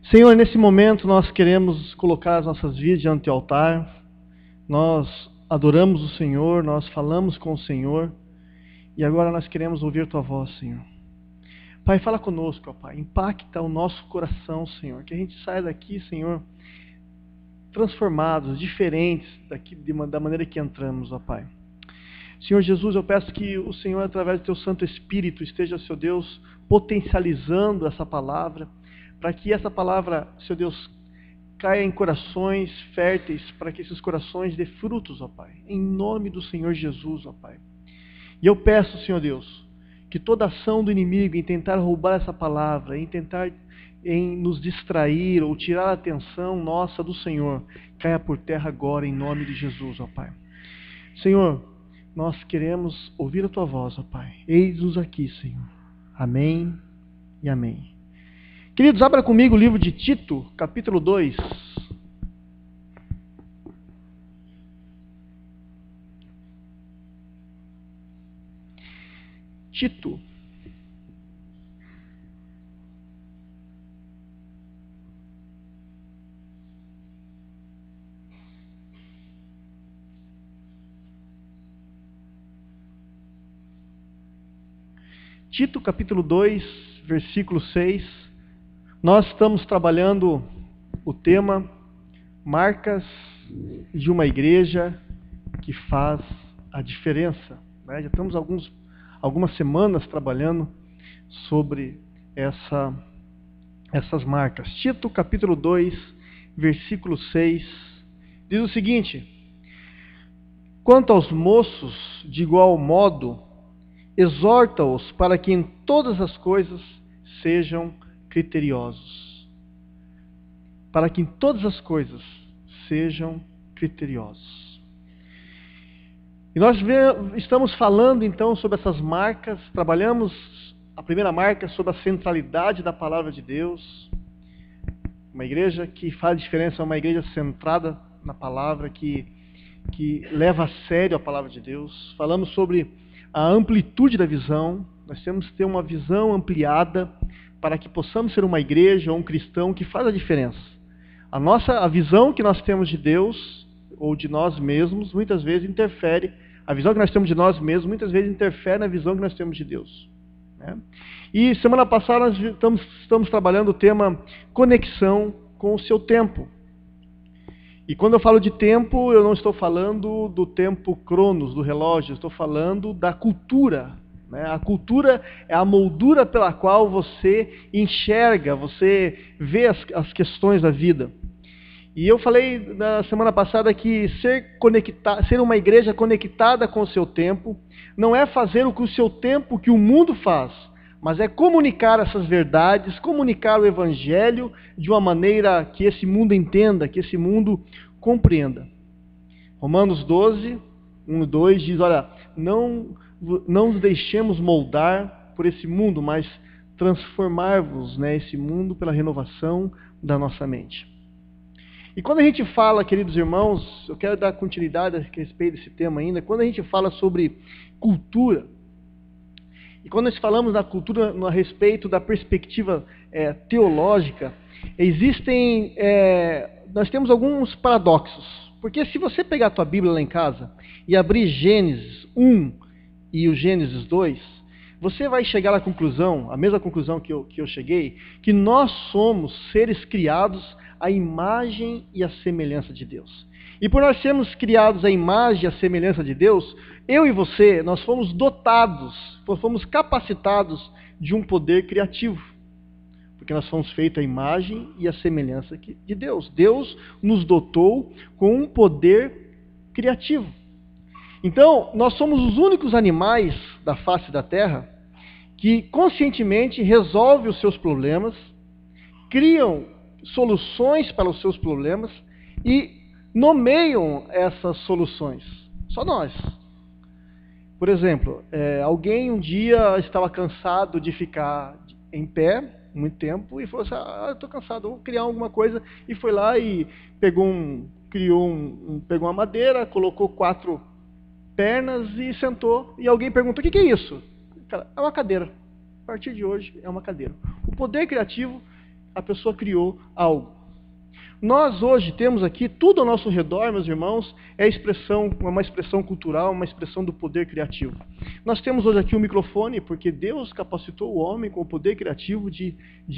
Senhor, nesse momento nós queremos colocar as nossas vidas diante do altar. Nós adoramos o Senhor, nós falamos com o Senhor e agora nós queremos ouvir Tua voz, Senhor. Pai, fala conosco, ó Pai, impacta o nosso coração, Senhor, que a gente saia daqui, Senhor, transformados, diferentes da maneira que entramos, ó Pai. Senhor Jesus, eu peço que o Senhor, através do Teu Santo Espírito, esteja, Senhor Deus, potencializando essa palavra, para que essa palavra, Senhor Deus, caia em corações férteis, para que esses corações dê frutos, ó Pai, em nome do Senhor Jesus, ó Pai. E eu peço, Senhor Deus, que toda ação do inimigo em tentar roubar essa palavra, em nos distrair ou tirar a atenção nossa do Senhor, caia por terra agora em nome de Jesus, ó Pai. Senhor, nós queremos ouvir a Tua voz, ó Pai. Eis-nos aqui, Senhor. Amém e amém. Queridos, abra comigo o livro de Tito, capítulo 2. Tito. Tito, capítulo 2, versículo 6. Nós estamos trabalhando o tema Marcas de uma Igreja que faz a diferença. Já estamos algumas semanas trabalhando sobre essas marcas. Tito, capítulo 2, versículo 6, diz o seguinte: quanto aos moços, de igual modo, exorta-os para que em todas as coisas sejam criteriosos. Para que em todas as coisas sejam criteriosos. E nós estamos falando então sobre essas marcas. Trabalhamos a primeira marca sobre a centralidade da palavra de Deus. Uma igreja que faz diferença é uma igreja centrada na palavra, que leva a sério a palavra de Deus. Falamos sobre a amplitude da visão. Nós temos que ter uma visão ampliada para que possamos ser uma igreja ou um cristão que faz a diferença. A visão que nós temos de Deus ou de nós mesmos muitas vezes interfere. A visão que nós temos de nós mesmos muitas vezes interfere na visão que nós temos de Deus. Né? E semana passada nós estamos trabalhando o tema conexão com o seu tempo. E quando eu falo de tempo, eu não estou falando do tempo cronos, do relógio, eu estou falando da cultura. Né? A cultura é a moldura pela qual você enxerga, você vê as questões da vida. E eu falei na semana passada que ser uma igreja conectada com o seu tempo não é fazer o que o mundo faz, mas é comunicar essas verdades, comunicar o evangelho de uma maneira que esse mundo entenda, que esse mundo compreenda. Romanos 12, 1 e 2 diz, olha, não nos deixemos moldar por esse mundo, mas transformar-vos, né, esse mundo pela renovação da nossa mente. E quando a gente fala, queridos irmãos, eu quero dar continuidade a respeito desse tema ainda, quando a gente fala sobre cultura, e quando nós falamos da cultura a respeito da perspectiva teológica, nós temos alguns paradoxos. Porque se você pegar a tua Bíblia lá em casa e abrir Gênesis 1 e o Gênesis 2, você vai chegar à conclusão, a mesma conclusão que eu cheguei, que nós somos seres criados à imagem e à semelhança de Deus. E por nós sermos criados à imagem e à semelhança de Deus, eu e você, nós fomos fomos capacitados de um poder criativo. Porque nós fomos feitos à imagem e à semelhança de Deus. Deus nos dotou com um poder criativo. Então, nós somos os únicos animais da face da Terra que conscientemente resolvem os seus problemas, criam soluções para os seus problemas e nomeiam essas soluções. Só nós. Por exemplo, alguém um dia estava cansado de ficar em pé muito tempo e falou assim, eu estou cansado, vou criar alguma coisa, e foi lá e pegou uma madeira, colocou 4 pernas e sentou, e alguém perguntou, o que é isso? Cara, é uma cadeira. A partir de hoje é uma cadeira. O poder criativo a pessoa criou algo. Nós hoje temos aqui, tudo ao nosso redor, meus irmãos, é uma expressão cultural, uma expressão do poder criativo. Nós temos hoje aqui o microfone, porque Deus capacitou o homem com o poder criativo de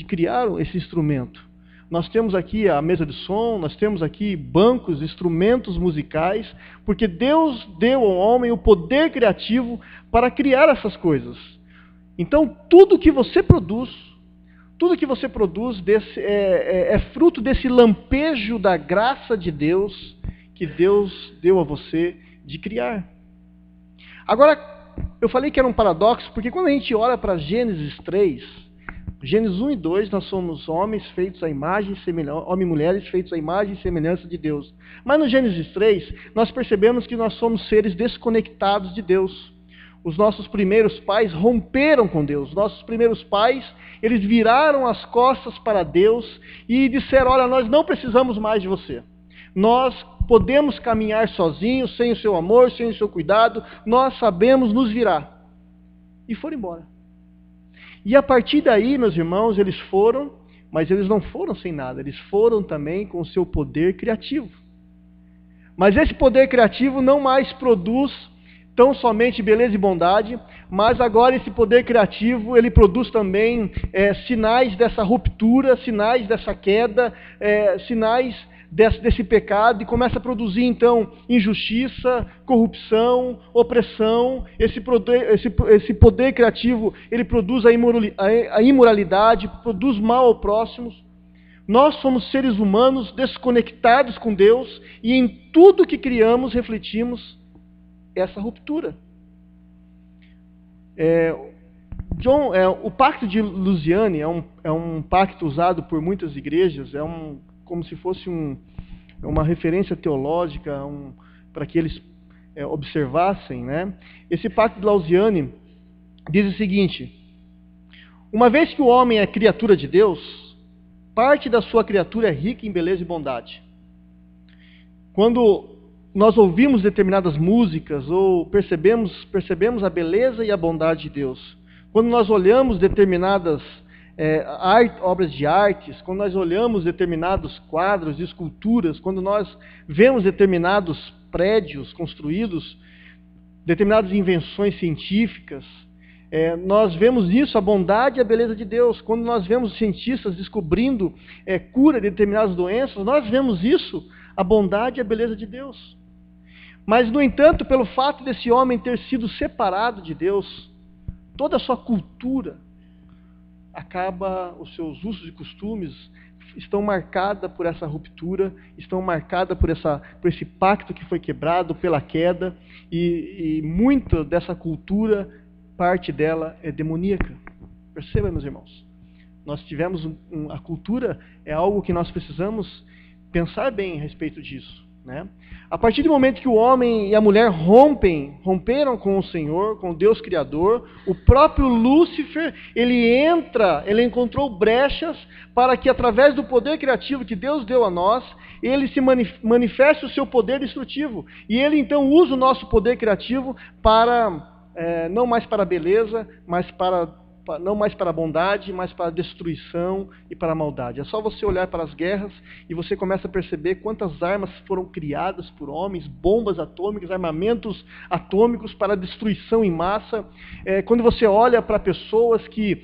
criar esse instrumento. Nós temos aqui a mesa de som, nós temos aqui bancos, instrumentos musicais, porque Deus deu ao homem o poder criativo para criar essas coisas. Então, tudo que você produz é fruto desse lampejo da graça de Deus, que Deus deu a você de criar. Agora, eu falei que era um paradoxo, porque quando a gente olha para Gênesis 3, Gênesis 1 e 2, nós somos homens feitos à imagem e semelhança, homens e mulheres feitos à imagem e semelhança de Deus. Mas no Gênesis 3, nós percebemos que nós somos seres desconectados de Deus. Os nossos primeiros pais romperam com Deus. Nossos primeiros pais, eles viraram as costas para Deus e disseram: olha, nós não precisamos mais de você. Nós podemos caminhar sozinhos, sem o seu amor, sem o seu cuidado. Nós sabemos nos virar. E foram embora. E a partir daí, meus irmãos, eles foram, mas eles não foram sem nada. Eles foram também com o seu poder criativo. Mas esse poder criativo não mais produz tão somente beleza e bondade, mas agora esse poder criativo, ele produz também sinais dessa ruptura, sinais dessa queda, sinais desse pecado, e começa a produzir então injustiça, corrupção, opressão. Esse poder criativo, ele produz a imoralidade, produz mal ao próximo. Nós somos seres humanos desconectados com Deus, e em tudo que criamos refletimos essa ruptura. O Pacto de Lausanne é um pacto usado por muitas igrejas, como se fosse uma referência teológica para que eles observassem, né? Esse Pacto de Lausanne diz o seguinte: uma vez que o homem é criatura de Deus, parte da sua criatura é rica em beleza e bondade. Quando nós ouvimos determinadas músicas ou percebemos a beleza e a bondade de Deus, quando nós olhamos determinadas obras de artes, quando nós olhamos determinados quadros e esculturas, quando nós vemos determinados prédios construídos, determinadas invenções científicas, nós vemos nisso a bondade e a beleza de Deus. Quando nós vemos cientistas descobrindo cura de determinadas doenças, nós vemos isso, a bondade e a beleza de Deus. Mas, no entanto, pelo fato desse homem ter sido separado de Deus, toda a sua cultura acaba, os seus usos e costumes estão marcados por essa ruptura, estão marcados por esse pacto que foi quebrado pela queda, e muita dessa cultura, parte dela é demoníaca. Perceba, meus irmãos, nós tivemos a cultura é algo que nós precisamos pensar bem a respeito disso, né? A partir do momento que o homem e a mulher romperam com o Senhor, com o Deus Criador, o próprio Lúcifer, ele encontrou brechas para que, através do poder criativo que Deus deu a nós, ele se manifeste o seu poder destrutivo. E ele então usa o nosso poder criativo não mais para a beleza, não mais para a bondade, mas para a destruição e para a maldade. É só você olhar para as guerras e você começa a perceber quantas armas foram criadas por homens, bombas atômicas, armamentos atômicos para a destruição em massa. Quando você olha para pessoas que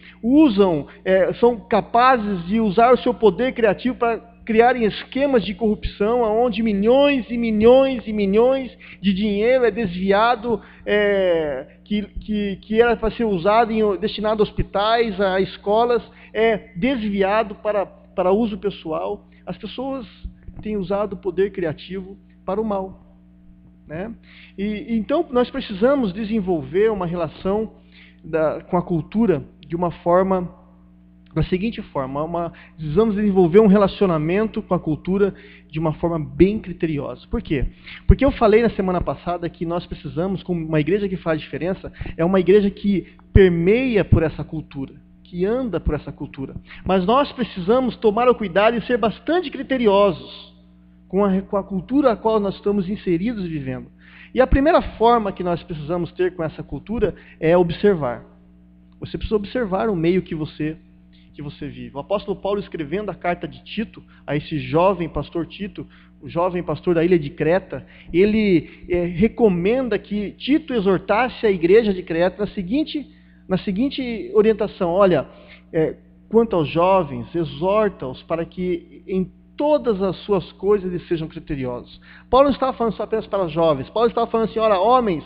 são capazes de usar o seu poder criativo para criarem esquemas de corrupção, onde milhões e milhões e milhões de dinheiro é desviado, que era para ser usado, destinado a hospitais, a escolas, é desviado para uso pessoal. As pessoas têm usado o poder criativo para o mal, né? Então nós precisamos desenvolver uma relação com a cultura da seguinte forma, precisamos desenvolver um relacionamento com a cultura de uma forma bem criteriosa. Por quê? Porque eu falei na semana passada que nós precisamos, como uma igreja que faz diferença, é uma igreja que permeia por essa cultura, que anda por essa cultura. Mas nós precisamos tomar o cuidado e ser bastante criteriosos com a cultura a qual nós estamos inseridos e vivendo. E a primeira forma que nós precisamos ter com essa cultura é observar. Você precisa observar o meio que você que você vive. O apóstolo Paulo, escrevendo a carta de Tito, a esse jovem pastor Tito, o jovem pastor da ilha de Creta, ele recomenda que Tito exortasse a igreja de Creta na seguinte orientação: olha, quanto aos jovens, exorta-os para que em todas as suas coisas eles sejam criteriosos. Paulo não estava falando só apenas para os jovens. Paulo estava falando assim: olha, homens,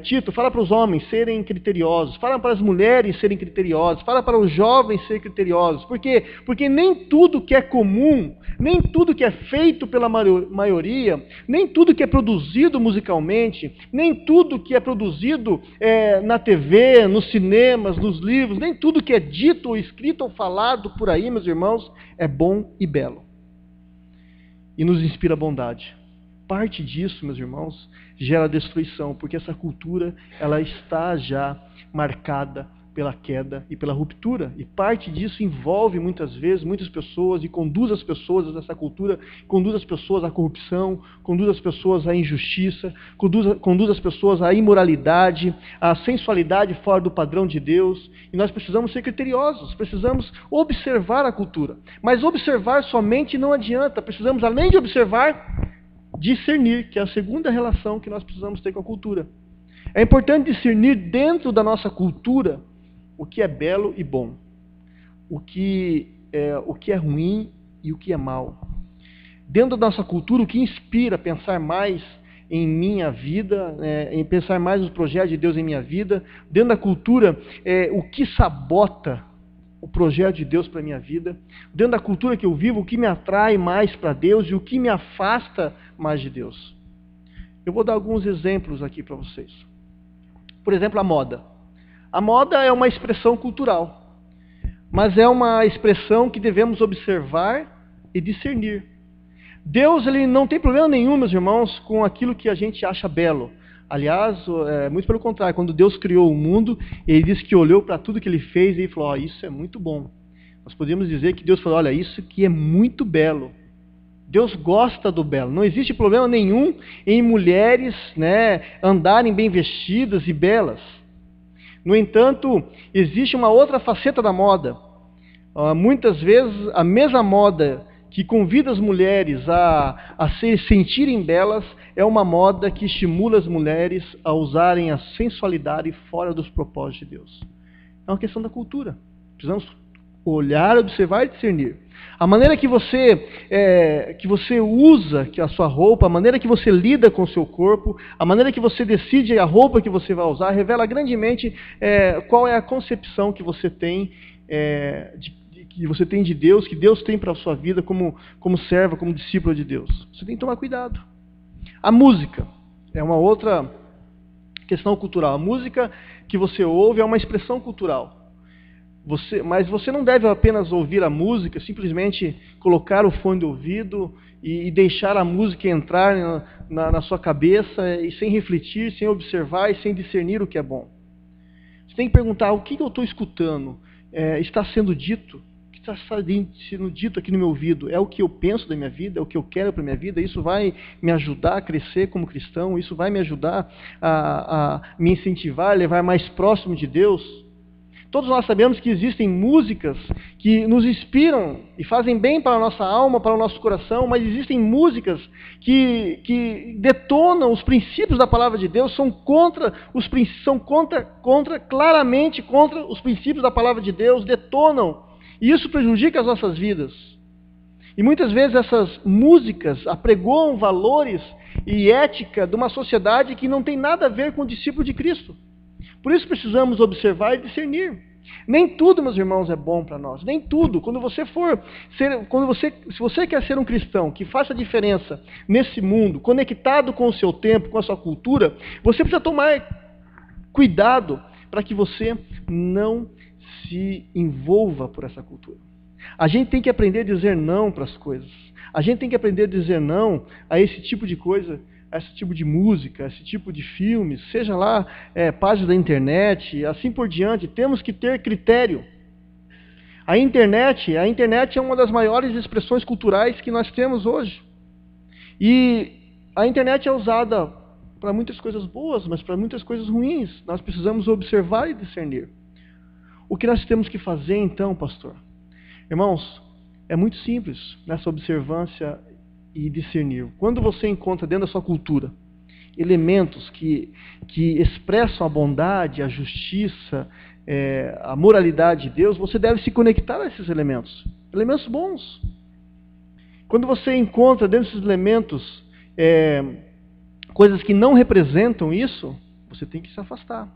Tito, fala para os homens serem criteriosos, fala para as mulheres serem criteriosas, fala para os jovens serem criteriosos. Por quê? Porque nem tudo que é comum, nem tudo que é feito pela maioria, nem tudo que é produzido musicalmente, nem tudo que é produzido na TV, nos cinemas, nos livros, nem tudo que é dito ou escrito ou falado por aí, meus irmãos, é bom e belo. E nos inspira bondade. Parte disso, meus irmãos, gera destruição, porque essa cultura ela está já marcada pela queda e pela ruptura. E parte disso envolve muitas vezes muitas pessoas e conduz as pessoas a essa cultura, conduz as pessoas à corrupção, conduz as pessoas à injustiça, conduz as pessoas à imoralidade, à sensualidade fora do padrão de Deus. E nós precisamos ser criteriosos, precisamos observar a cultura. Mas observar somente não adianta, precisamos, além de observar, discernir, que é a segunda relação que nós precisamos ter com a cultura. É importante discernir dentro da nossa cultura o que é belo e bom, o que é ruim e o que é mal. Dentro da nossa cultura, o que inspira a pensar mais em minha vida, em pensar mais nos projetos de Deus em minha vida. Dentro da cultura, o que sabota o projeto de Deus para a minha vida. Dentro da cultura que eu vivo, o que me atrai mais para Deus e o que me afasta mais de Deus. Eu vou dar alguns exemplos aqui para vocês. Por exemplo, a moda. A moda é uma expressão cultural, mas é uma expressão que devemos observar e discernir. Deus, ele não tem problema nenhum, meus irmãos, com aquilo que a gente acha belo. Aliás, muito pelo contrário, quando Deus criou o mundo, ele disse que olhou para tudo que ele fez e ele falou: isso é muito bom. Nós podemos dizer que Deus falou: olha, isso aqui é muito belo. Deus gosta do belo. Não existe problema nenhum em mulheres, andarem bem vestidas e belas. No entanto, existe uma outra faceta da moda. Muitas vezes, a mesma moda que convida as mulheres a se sentirem belas é uma moda que estimula as mulheres a usarem a sensualidade fora dos propósitos de Deus. É uma questão da cultura. Precisamos olhar, observar e discernir. A maneira que você usa a sua roupa, a maneira que você lida com o seu corpo, a maneira que você decide a roupa que você vai usar, revela grandemente qual é a concepção que você tem de Deus, que Deus tem para a sua vida como serva, como discípulo de Deus. Você tem que tomar cuidado. A música é uma outra questão cultural. A música que você ouve é uma expressão cultural. Mas você não deve apenas ouvir a música, simplesmente colocar o fone de ouvido e deixar a música entrar na sua cabeça e sem refletir, sem observar e sem discernir o que é bom. Você tem que perguntar: o que eu estou escutando? Está sendo dito? O que está sendo dito aqui no meu ouvido? É o que eu penso da minha vida? É o que eu quero para a minha vida? Isso vai me ajudar a crescer como cristão? Isso vai me ajudar a me incentivar, a levar mais próximo de Deus? Todos nós sabemos que existem músicas que nos inspiram e fazem bem para a nossa alma, para o nosso coração, mas existem músicas que detonam os princípios da palavra de Deus, são claramente contra os princípios da palavra de Deus, detonam, e isso prejudica as nossas vidas. E muitas vezes essas músicas apregoam valores e ética de uma sociedade que não tem nada a ver com o discípulo de Cristo. Por isso precisamos observar e discernir. Nem tudo, meus irmãos, é bom para nós. Nem tudo. Se você quer ser um cristão que faça diferença nesse mundo, conectado com o seu tempo, com a sua cultura, você precisa tomar cuidado para que você não se envolva por essa cultura. A gente tem que aprender a dizer não para as coisas. A gente tem que aprender a dizer não a esse tipo de coisa, a esse tipo de música, a esse tipo de filmes, seja lá páginas da internet, assim por diante. Temos que ter critério. A internet é uma das maiores expressões culturais que nós temos hoje. E a internet é usada para muitas coisas boas, mas para muitas coisas ruins. Nós precisamos observar e discernir. O que nós temos que fazer então, pastor? Irmãos, é muito simples nessa observância e discernir. Quando você encontra dentro da sua cultura elementos que expressam a bondade, a justiça, a moralidade de Deus, você deve se conectar a esses elementos. Elementos bons. Quando você encontra dentro desses elementos coisas que não representam isso, você tem que se afastar.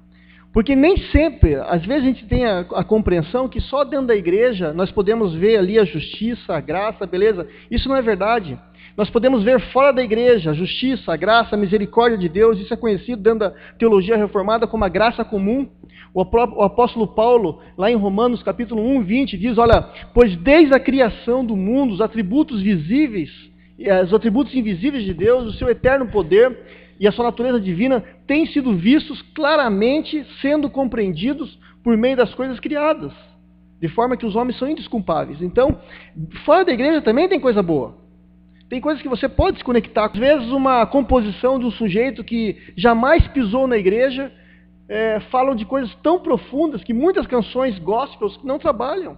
Porque nem sempre, às vezes a gente tem a compreensão que só dentro da igreja nós podemos ver ali a justiça, a graça, a beleza. Isso não é verdade. Nós podemos ver fora da igreja a justiça, a graça, a misericórdia de Deus. Isso é conhecido dentro da teologia reformada como a graça comum. O apóstolo Paulo, lá em Romanos capítulo 1, 20, diz, olha, pois desde a criação do mundo, os atributos visíveis, os atributos invisíveis de Deus, o seu eterno poder e a sua natureza divina têm sido vistos claramente, sendo compreendidos por meio das coisas criadas, de forma que os homens são indesculpáveis. Então, fora da igreja também tem coisa boa. Tem coisas que você pode se conectar. Às vezes uma composição de um sujeito que jamais pisou na igreja, falam de coisas tão profundas que muitas canções gospels não trabalham.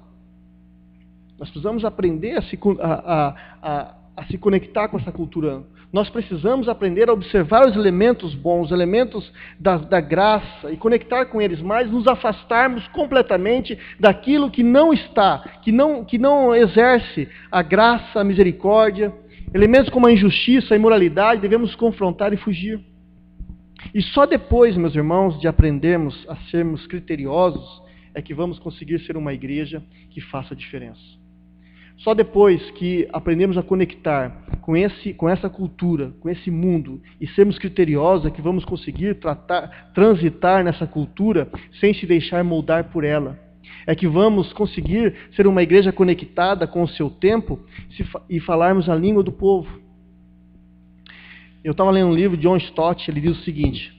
Nós precisamos aprender a se conectar com essa cultura. Nós precisamos aprender a observar os elementos bons, os elementos da graça e conectar com eles, mas nos afastarmos completamente daquilo que não está, que não exerce a graça, a misericórdia. Elementos como a injustiça, a imoralidade, devemos confrontar e fugir. E só depois, meus irmãos, de aprendermos a sermos criteriosos, é que vamos conseguir ser uma igreja que faça diferença. Só depois que aprendemos a conectar com essa cultura, com esse mundo, e sermos criteriosos, é que vamos conseguir transitar nessa cultura sem se deixar moldar por ela. É que vamos conseguir ser uma igreja conectada com o seu tempo e falarmos a língua do povo. Eu estava lendo um livro de John Stott, ele diz o seguinte,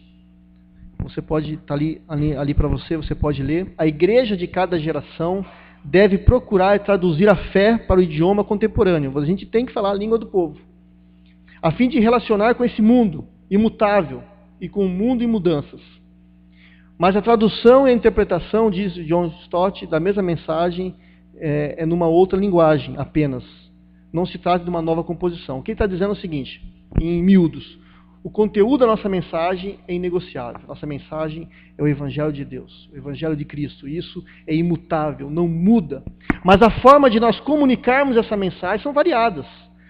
você pode estar ali para você pode ler, a igreja de cada geração deve procurar traduzir a fé para o idioma contemporâneo. A gente tem que falar a língua do povo, a fim de relacionar com esse mundo imutável e com o mundo em mudanças. Mas a tradução e a interpretação, diz John Stott, da mesma mensagem é numa outra linguagem apenas. Não se trata de uma nova composição. O que ele está dizendo é o seguinte, em miúdos, o conteúdo da nossa mensagem é inegociável. Nossa mensagem é o Evangelho de Deus, o Evangelho de Cristo. Isso é imutável, não muda. Mas a forma de nós comunicarmos essa mensagem são variadas.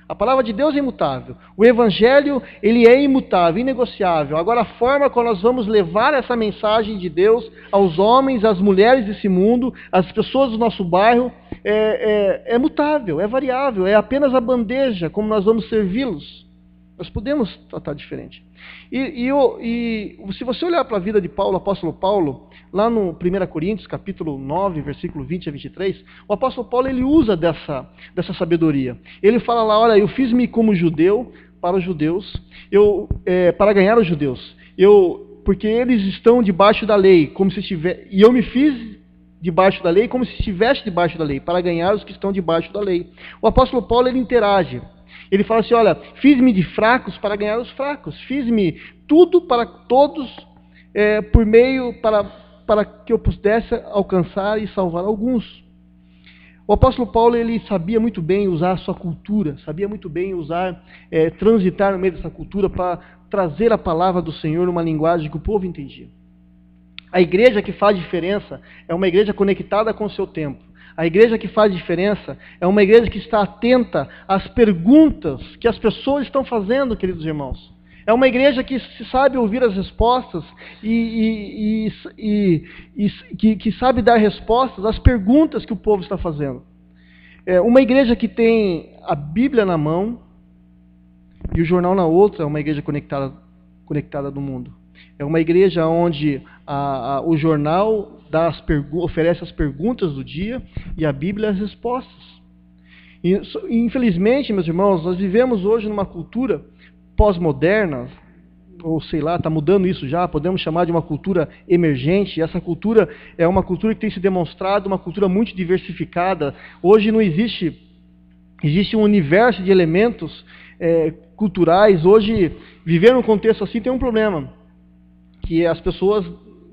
A palavra de Deus é imutável. O Evangelho, ele é imutável, inegociável. Agora, a forma como nós vamos levar essa mensagem de Deus aos homens, às mulheres desse mundo, às pessoas do nosso bairro, é mutável, é variável. É apenas a bandeja, como nós vamos servi-los. Nós podemos tratar diferente. E se você olhar para a vida de Paulo, o apóstolo Paulo, lá no 1 Coríntios, capítulo 9, versículo 20 a 23, o apóstolo Paulo ele usa dessa sabedoria. Ele fala lá, olha, eu fiz-me como judeu para os judeus, para ganhar os judeus, porque eles estão debaixo da lei, e eu me fiz debaixo da lei como se estivesse debaixo da lei, para ganhar os que estão debaixo da lei. O apóstolo Paulo ele interage. Ele fala assim, olha, fiz-me de fracos para ganhar os fracos, fiz-me tudo para todos, para que eu pudesse alcançar e salvar alguns. O apóstolo Paulo ele sabia muito bem usar a sua cultura, sabia muito bem transitar no meio dessa cultura para trazer a palavra do Senhor numa linguagem que o povo entendia. A igreja que faz diferença é uma igreja conectada com o seu tempo. A igreja que faz diferença é uma igreja que está atenta às perguntas que as pessoas estão fazendo, queridos irmãos. É uma igreja que sabe ouvir as respostas e que sabe dar respostas às perguntas que o povo está fazendo. É uma igreja que tem a Bíblia na mão e o jornal na outra, é uma igreja conectada do mundo. É uma igreja onde o jornal oferece as perguntas do dia e a Bíblia as respostas. E, infelizmente, meus irmãos, nós vivemos hoje numa cultura pós-moderna, ou sei lá, está mudando isso já, podemos chamar de uma cultura emergente. Essa cultura é uma cultura que tem se demonstrado uma cultura muito diversificada. Hoje não existe um universo de elementos culturais. Hoje, viver num contexto assim tem um problema, que as pessoas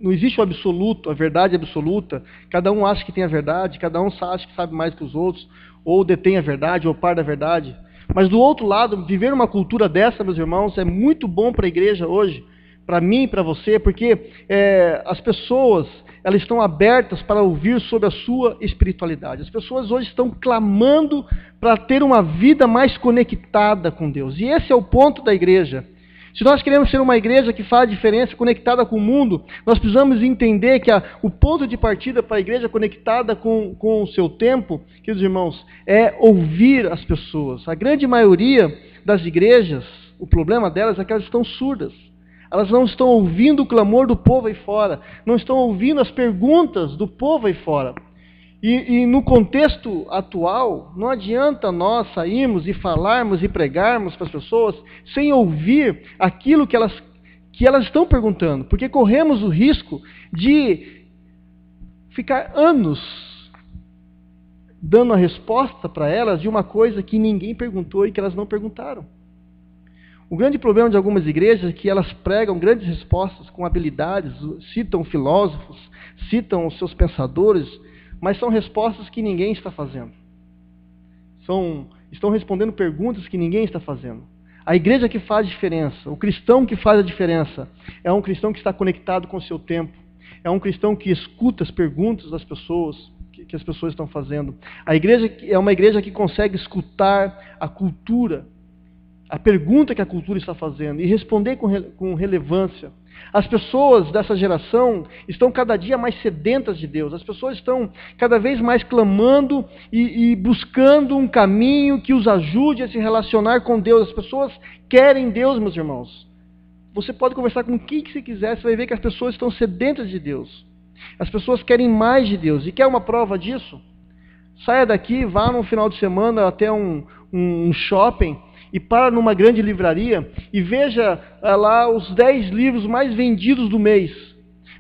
não existe o absoluto, a verdade absoluta. Cada um acha que tem a verdade, cada um acha que sabe mais que os outros, ou detém a verdade, ou par da verdade. Mas do outro lado, viver uma cultura dessa, meus irmãos, é muito bom para a igreja hoje, para mim e para você, porque as pessoas, elas estão abertas para ouvir sobre a sua espiritualidade. As pessoas hoje estão clamando para ter uma vida mais conectada com Deus. E esse é o ponto da igreja. Se nós queremos ser uma igreja que faz diferença, conectada com o mundo, nós precisamos entender que o ponto de partida para a igreja conectada com o seu tempo, queridos irmãos, é ouvir as pessoas. A grande maioria das igrejas, o problema delas é que elas estão surdas. Elas não estão ouvindo o clamor do povo aí fora, não estão ouvindo as perguntas do povo aí fora. E no contexto atual, não adianta nós sairmos e falarmos e pregarmos para as pessoas sem ouvir aquilo que elas estão perguntando, porque corremos o risco de ficar anos dando a resposta para elas de uma coisa que ninguém perguntou e que elas não perguntaram. O grande problema de algumas igrejas é que elas pregam grandes respostas com habilidades, citam filósofos, citam os seus pensadores, mas são respostas que ninguém está fazendo. Estão respondendo perguntas que ninguém está fazendo. A igreja que faz diferença, o cristão que faz a diferença, é um cristão que está conectado com o seu tempo, é um cristão que escuta as perguntas das pessoas, que as pessoas estão fazendo. A igreja é uma igreja que consegue escutar a cultura, a pergunta que a cultura está fazendo e responder com relevância. As pessoas dessa geração estão cada dia mais sedentas de Deus. As pessoas estão cada vez mais clamando e buscando um caminho que os ajude a se relacionar com Deus. As pessoas querem Deus, meus irmãos. Você pode conversar com quem que você quiser, você vai ver que as pessoas estão sedentas de Deus. As pessoas querem mais de Deus. E quer uma prova disso? Saia daqui, vá no final de semana até um shopping e para numa grande livraria e veja lá os 10 livros mais vendidos do mês.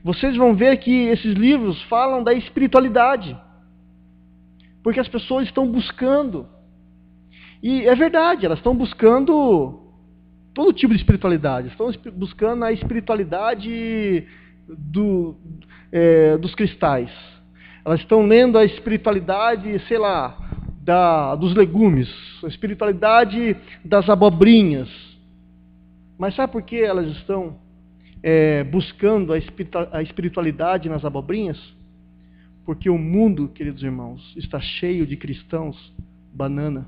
Vocês vão ver que esses livros falam da espiritualidade. Porque as pessoas estão buscando. E é verdade, elas estão buscando todo tipo de espiritualidade. Estão buscando a espiritualidade dos cristais. Elas estão lendo a espiritualidade, sei lá, dos legumes, a espiritualidade das abobrinhas. Mas sabe por que elas estão buscando a espiritualidade nas abobrinhas? Porque o mundo, queridos irmãos, está cheio de cristãos banana,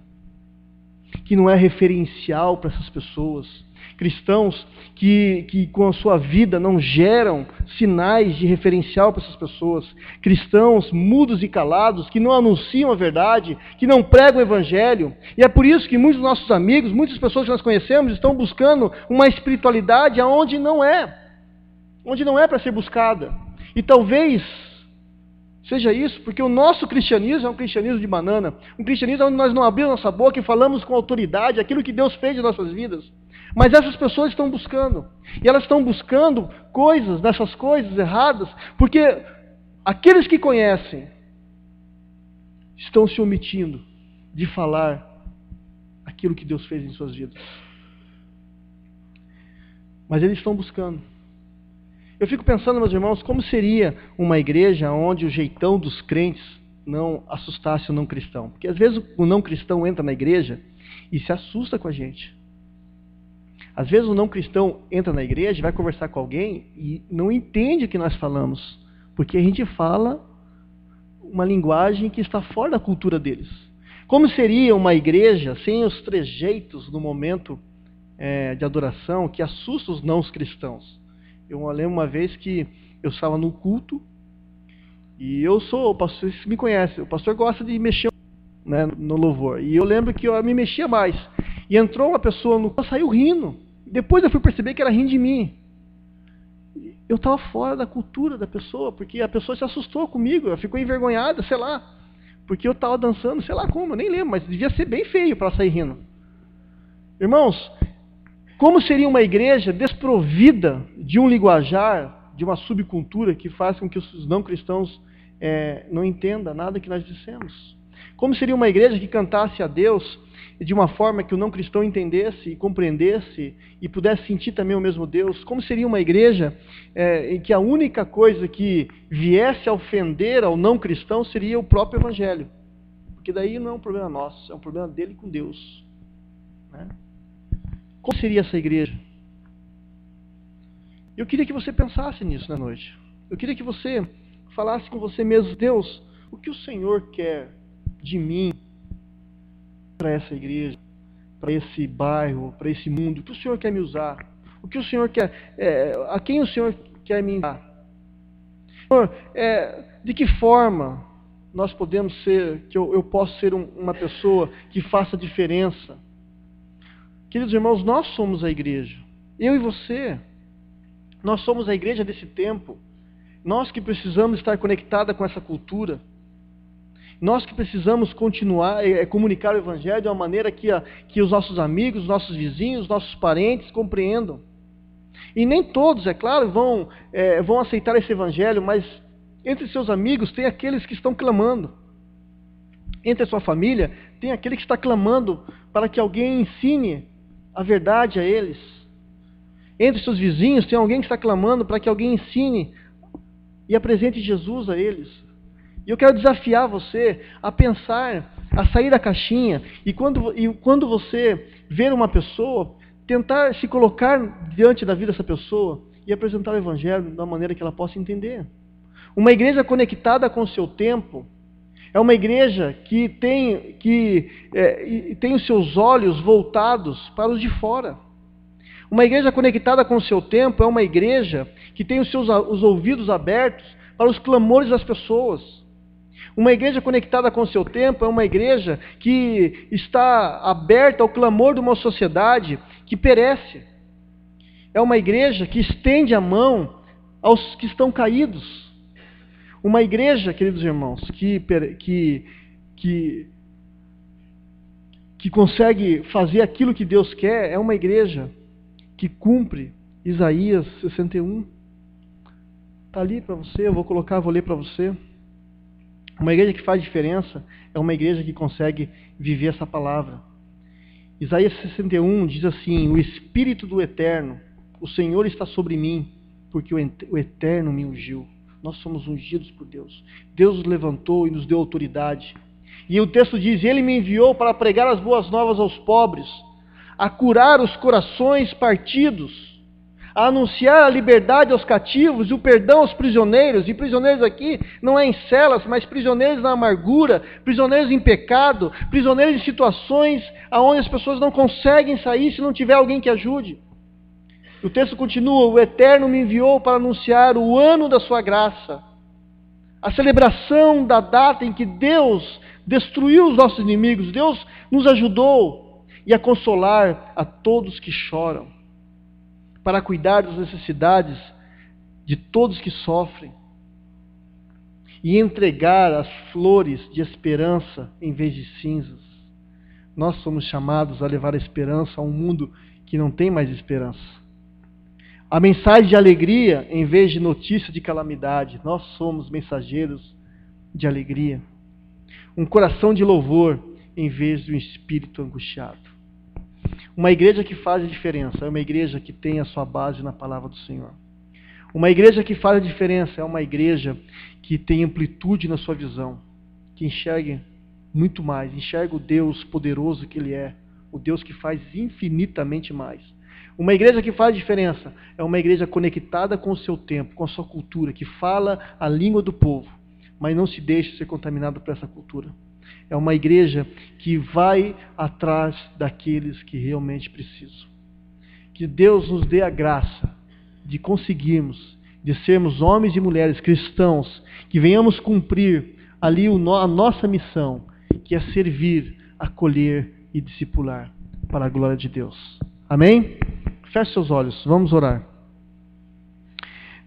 que não é referencial para essas pessoas. Cristãos que com a sua vida não geram sinais de referencial para essas pessoas. Cristãos mudos e calados, que não anunciam a verdade, que não pregam o evangelho. E é por isso que muitos dos nossos amigos, muitas pessoas que nós conhecemos, estão buscando uma espiritualidade onde não é para ser buscada. E talvez seja isso, porque o nosso cristianismo é um cristianismo de banana, um cristianismo onde nós não abrimos nossa boca e falamos com autoridade aquilo que Deus fez em nossas vidas. Mas essas pessoas estão buscando, e elas estão buscando dessas coisas erradas, porque aqueles que conhecem estão se omitindo de falar aquilo que Deus fez em suas vidas. Mas eles estão buscando. Eu fico pensando, meus irmãos, como seria uma igreja onde o jeitão dos crentes não assustasse o não cristão. Porque às vezes o não cristão entra na igreja e se assusta com a gente. Às vezes o não cristão entra na igreja, vai conversar com alguém e não entende o que nós falamos. Porque a gente fala uma linguagem que está fora da cultura deles. Como seria uma igreja sem os trejeitos no momento de adoração que assusta os não cristãos? Eu lembro uma vez que eu estava no culto e eu sou o pastor, vocês me conhecem, o pastor gosta de mexer, né, no louvor. E eu lembro que eu me mexia mais. E entrou uma pessoa no culto, saiu rindo. Depois eu fui perceber que era rindo de mim. Eu estava fora da cultura da pessoa, porque a pessoa se assustou comigo, ela ficou envergonhada, sei lá. Porque eu estava dançando, sei lá como, eu nem lembro, mas devia ser bem feio para ela sair rindo. Irmãos, como seria uma igreja desprovida de um linguajar, de uma subcultura que faz com que os não cristãos não entendam nada que nós dissemos? Como seria uma igreja que cantasse a Deus de uma forma que o não cristão entendesse e compreendesse e pudesse sentir também o mesmo Deus? Como seria uma igreja em que a única coisa que viesse a ofender ao não cristão seria o próprio evangelho? Porque daí não é um problema nosso, é um problema dele com Deus, né? Como seria essa igreja? Eu queria que você pensasse nisso na noite. Eu queria que você falasse com você mesmo: Deus, o que o Senhor quer de mim para essa igreja, para esse bairro, para esse mundo? O que o Senhor quer me usar? O que o Senhor quer, a quem o Senhor quer me enviar? Senhor, de que forma nós podemos ser, que eu posso ser uma pessoa que faça diferença? Queridos irmãos, nós somos a igreja. Eu e você. Nós somos a igreja desse tempo. Nós que precisamos estar conectados com essa cultura. Nós que precisamos continuar comunicar o evangelho de uma maneira que os nossos amigos, os nossos vizinhos, os nossos parentes compreendam. E nem todos, é claro, vão aceitar esse evangelho, mas entre seus amigos tem aqueles que estão clamando. Entre a sua família tem aquele que está clamando para que alguém ensine a verdade a eles. Entre seus vizinhos tem alguém que está clamando para que alguém ensine e apresente Jesus a eles. E eu quero desafiar você a pensar, a sair da caixinha, e quando você ver uma pessoa, tentar se colocar diante da vida dessa pessoa e apresentar o evangelho da maneira que ela possa entender. Uma igreja conectada com o seu tempo é uma igreja que tem os seus olhos voltados para os de fora. Uma igreja conectada com o seu tempo é uma igreja que tem os ouvidos abertos para os clamores das pessoas. Uma igreja conectada com o seu tempo é uma igreja que está aberta ao clamor de uma sociedade que perece. É uma igreja que estende a mão aos que estão caídos. Uma igreja, queridos irmãos, que consegue fazer aquilo que Deus quer, é uma igreja que cumpre Isaías 61. Está ali para você, vou ler para você. Uma igreja que faz diferença é uma igreja que consegue viver essa palavra. Isaías 61 diz assim: o Espírito do Eterno, o Senhor está sobre mim, porque o Eterno me ungiu. Nós somos ungidos por Deus. Deus nos levantou e nos deu autoridade. E o texto diz: Ele me enviou para pregar as boas novas aos pobres, a curar os corações partidos, a anunciar a liberdade aos cativos e o perdão aos prisioneiros. E prisioneiros aqui não é em celas, mas prisioneiros na amargura, prisioneiros em pecado, prisioneiros em situações onde as pessoas não conseguem sair se não tiver alguém que ajude. O texto continua: o Eterno me enviou para anunciar o ano da sua graça, a celebração da data em que Deus destruiu os nossos inimigos. Deus nos ajudou, e a consolar a todos que choram, para cuidar das necessidades de todos que sofrem, e entregar as flores de esperança em vez de cinzas. Nós somos chamados a levar a esperança a um mundo que não tem mais esperança. A mensagem de alegria em vez de notícia de calamidade. Nós somos mensageiros de alegria. Um coração de louvor em vez de um espírito angustiado. Uma igreja que faz a diferença é uma igreja que tem a sua base na palavra do Senhor. Uma igreja que faz a diferença é uma igreja que tem amplitude na sua visão, que enxerga muito mais, enxerga o Deus poderoso que Ele é, o Deus que faz infinitamente mais. Uma igreja que faz a diferença é uma igreja conectada com o seu tempo, com a sua cultura, que fala a língua do povo, mas não se deixa ser contaminado por essa cultura. É uma igreja que vai atrás daqueles que realmente precisam. Que Deus nos dê a graça de conseguirmos, de sermos homens e mulheres cristãos, que venhamos cumprir ali a nossa missão, que é servir, acolher e discipular para a glória de Deus. Amém? Feche seus olhos, vamos orar.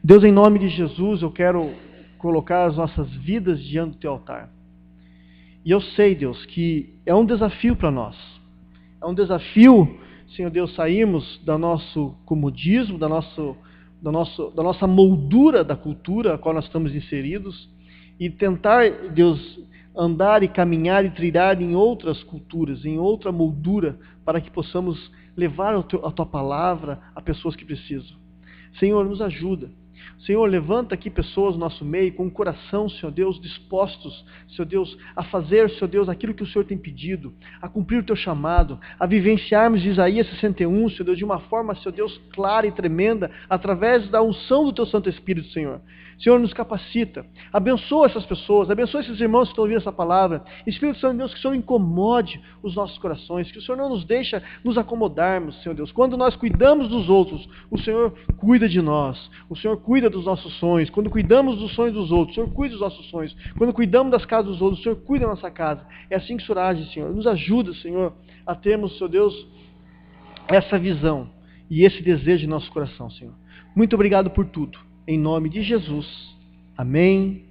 Deus, em nome de Jesus, eu quero colocar as nossas vidas diante do Teu altar. E eu sei, Deus, que é um desafio para nós. É um desafio, Senhor Deus, sairmos do nosso comodismo, da nossa moldura da cultura a qual nós estamos inseridos e tentar, Deus, andar e caminhar e trilhar em outras culturas, em outra moldura, para que possamos levar a tua palavra a pessoas que precisam. Senhor, nos ajuda. Senhor, levanta aqui pessoas no nosso meio com o coração, Senhor Deus, dispostos, Senhor Deus, a fazer, Senhor Deus, aquilo que o Senhor tem pedido, a cumprir o teu chamado, a vivenciarmos Isaías 61, Senhor Deus, de uma forma, Senhor Deus, clara e tremenda, através da unção do teu Santo Espírito, Senhor. Senhor, nos capacita, abençoa essas pessoas, abençoa esses irmãos que estão ouvindo essa palavra. Espírito Santo de Deus, que o Senhor incomode os nossos corações, que o Senhor não nos deixa nos acomodarmos, Senhor Deus. Quando nós cuidamos dos outros, o Senhor cuida de nós, o Senhor cuida dos nossos sonhos. Quando cuidamos dos sonhos dos outros, o Senhor cuida dos nossos sonhos. Quando cuidamos das casas dos outros, o Senhor cuida da nossa casa. É assim que o Senhor age, Senhor. Nos ajuda, Senhor, a termos, Senhor Deus, essa visão e esse desejo em nosso coração, Senhor. Muito obrigado por tudo. Em nome de Jesus. Amém